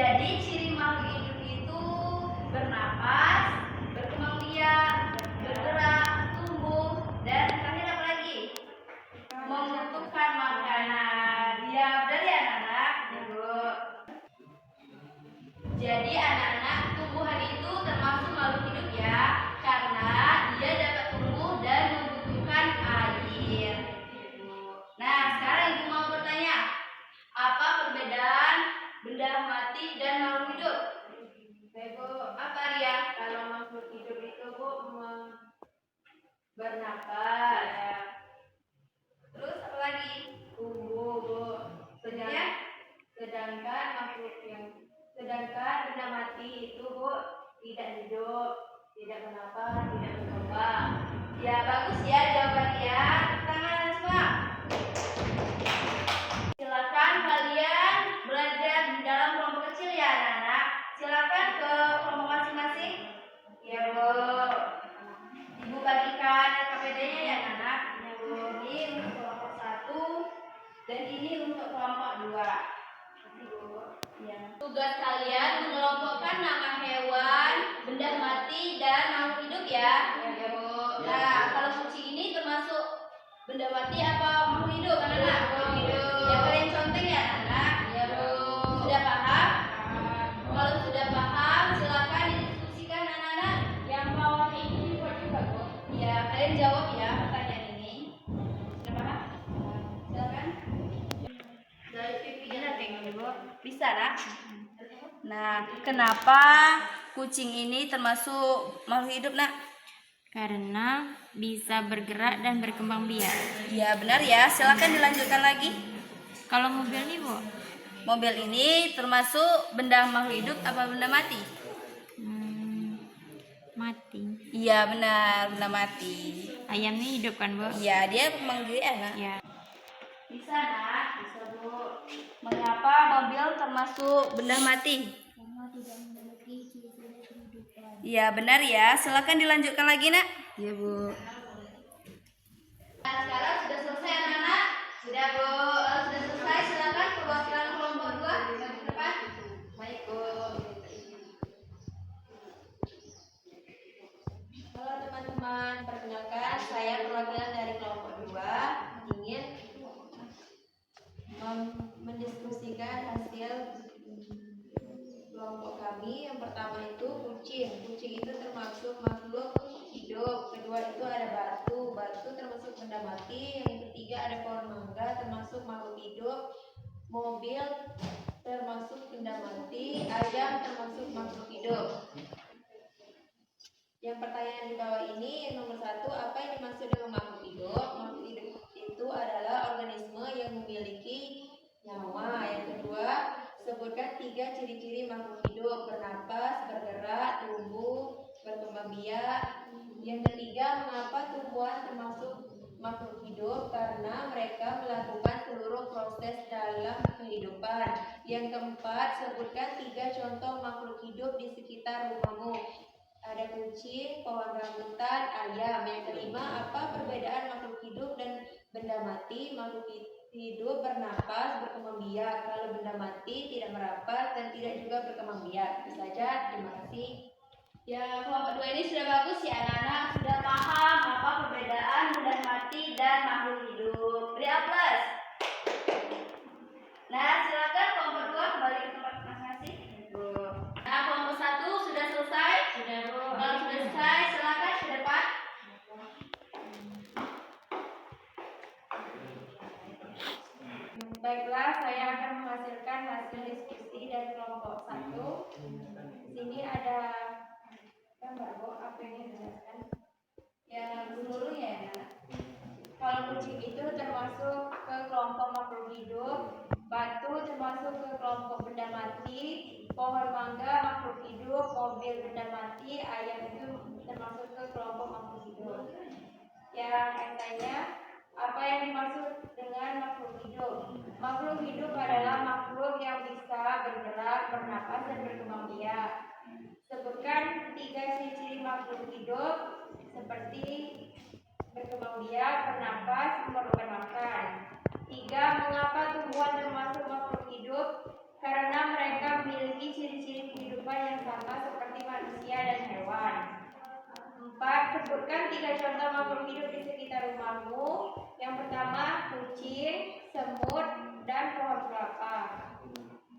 Jadi ciri makhluk hidup itu bernapas, berkembang biak, bergerak, tumbuh, dan terakhir apa lagi? Membutuhkan makanan. Ya, benar ya anak-anak? Ibu. Jadi anak-anak, tumbuhan itu termasuk makhluk hidup ya, karena dia dapat tumbuh dan membutuhkan air. Nah, sekarang ibu mau bertanya, apa perbedaan benda mati dan makhluk hidup? Bu, Apa dia? kalau makhluk hidup itu Bu Bernapas. Ya. Terus apa lagi? tumbuh Bu. Ya? Sedangkan benda mati itu Bu tidak hidup, tidak bernapas, tidak berkembang. Ya, bagus ya jawabannya. Tangan semua. Silakan kalian belajar di dalam kelompok kecil ya anak-anak. Silakan ke kelompok masing-masing. Ya Bu. Ibu bagikan KPD-nya ya anak-anak. Ya Bu. Ini untuk kelompok 1 dan ini untuk kelompok 2. Ya. Tugas kalian mengelompokkan nama hewan, benda mati, dan makhluk hidup ya. Ya Bu. Nah, kalau kucing ini termasuk benda mati apa makhluk hidup anak-anak? Makhluk hidup. Ya, kalian contoh ya anak-anak. Ya Bu. Sudah paham? Kalau sudah paham, silakan didiskusikan anak-anak. Yang bawah ini juga Bu. Ya, kalian jawab ya pertanyaan ini. Sudah paham? Silakan. Dari pipinya tengok Bu. Bisa nak? Nah, kenapa kucing ini termasuk makhluk hidup nak? Karena bisa bergerak dan berkembang biak. Ya benar ya, silakan dilanjutkan lagi. Kalau mobil nih Bu, Mobil ini termasuk benda makhluk hidup apa benda mati? Mati. Iya benar, benda mati. Ayam nih hidup kan Bu? Iya, dia memanggil nak. Ya. Bisa nak, bisa Bu. Mengapa mobil termasuk benda mati? Iya benar ya, silakan dilanjutkan lagi nak. Iya Bu. Nah, sekarang sudah selesai anak-anak? Sudah Bu. Sudah selesai, silakan perwakilan kelompok 2 ke depan. Baik Bu. Halo teman-teman, perkenalkan saya perwakilan dari kelompok 2 ingin mendiskusikan hasil kelompok kami. Yang pertama itu kucing. Kucing itu termasuk makhluk hidup. Kedua itu ada batu. Batu termasuk benda mati. Yang ketiga ada pohon mangga termasuk makhluk hidup. Mobil termasuk benda mati. Ayam termasuk makhluk hidup. Yang pertanyaan di bawah ini nomor 1, apa yang dimaksud dengan makhluk hidup? Makhluk hidup itu adalah organisme yang memiliki nyawa. Yang kedua, sebutkan 3 ciri-ciri makhluk hidup: bernapas, bergerak, tumbuh, berkembang biak. Yang ketiga, mengapa tumbuhan termasuk makhluk hidup? Karena mereka melakukan seluruh proses dalam kehidupan. Yang keempat, sebutkan 3 contoh makhluk hidup di sekitar rumahmu. Ada kucing, pohon rambutan, ayam. Yang kelima, apa perbedaan makhluk hidup dan benda mati? Makhluk hidup bernapas, berkembang biak. Kalau benda mati tidak merapat dan tidak juga berkembang biak. Itu saja, terima kasih. Ya, kelompok 2 ini sudah bagus ya anak-anak. Sudah paham apa perbedaan benda mati dan makhluk hidup. Beri aplaus. Nah, silakan kelompok 2 kembali ke tempat masing-masing. Nah, kelompok 1 sudah selesai? Sudah Bu. Kalau sudah selesai, silakan ke depan. Baiklah, saya akan menghasilkan hasil diskusi dari kelompok 1. Di sini ada gambar Bu, apa yang dijelaskan? Ya, dulu ya. Kalau kucing itu termasuk ke kelompok makhluk hidup, batu termasuk ke kelompok benda mati, pohon mangga makhluk hidup, mobil benda mati, ayam itu termasuk ke kelompok makhluk hidup. Ya, katanya apa yang dimaksud dengan makhluk hidup? Makhluk hidup adalah makhluk yang bisa bergerak, bernapas, dan berkembang biak. Sebutkan 3 ciri-ciri makhluk hidup seperti berkembang biak, bernapas, memerlukan makan. 3. Mengapa tumbuhan termasuk makhluk hidup? Karena mereka memiliki contoh makhluk hidup di sekitar rumahmu. Yang pertama, kucing, semut, dan pohon kelapa.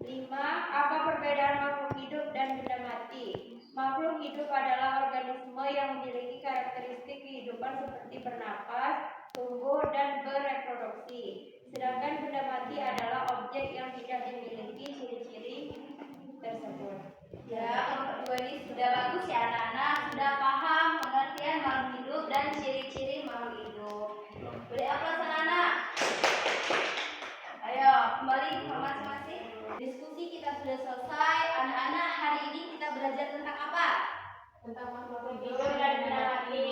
5. Apa perbedaan makhluk hidup dan benda mati? Makhluk hidup adalah organisme yang memiliki karakteristik kehidupan seperti bernapas, tumbuh, dan bereproduksi. Sedangkan benda mati adalah objek yang tidak memiliki ciri-ciri tersebut. Ya, kelompok 2 ini sudah bagus ya anak-anak, sudah paham pengertian makhluk hidup dan ciri-ciri makhluk hidup. Beri aplaus anak-anak. Ayo, kembali ke masing-masing. Diskusi kita sudah selesai. Anak-anak, hari ini kita belajar tentang apa? Tentang makhluk Hidup hidup dan benda mati.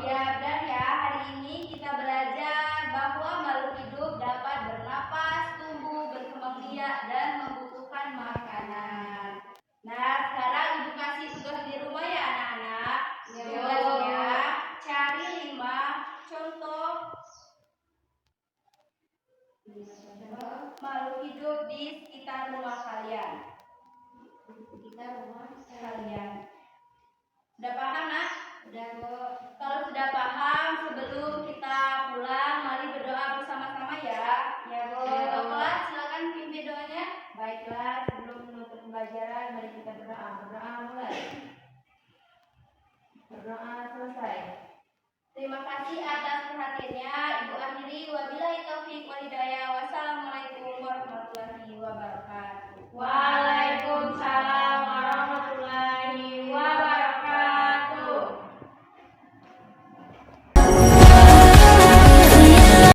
Ya, benar ya. Hari ini kita belajar bahwa makhluk hidup dapat bernapas, tumbuh, berkembang biak, dan membutuhkan makanan. Nah, sekarang ibu kasih tugas di rumah ya anak-anak. Tugasnya cari 5 contoh makhluk hidup di sekitar rumah kalian. Sudah paham nak? Sudah, Bu. Kalau sudah paham, sebelum kita pulang, mari berdoa bersama-sama ya. Ya Bu. Kelas, silakan pimpin doanya. Baiklah, sebelum menutup pembelajaran, mari kita berdoa. Berdoa mulai. Berdoa selesai. Terima kasih atas perhatiannya. Ibu akhiri wabillahi taufik wal hidayah.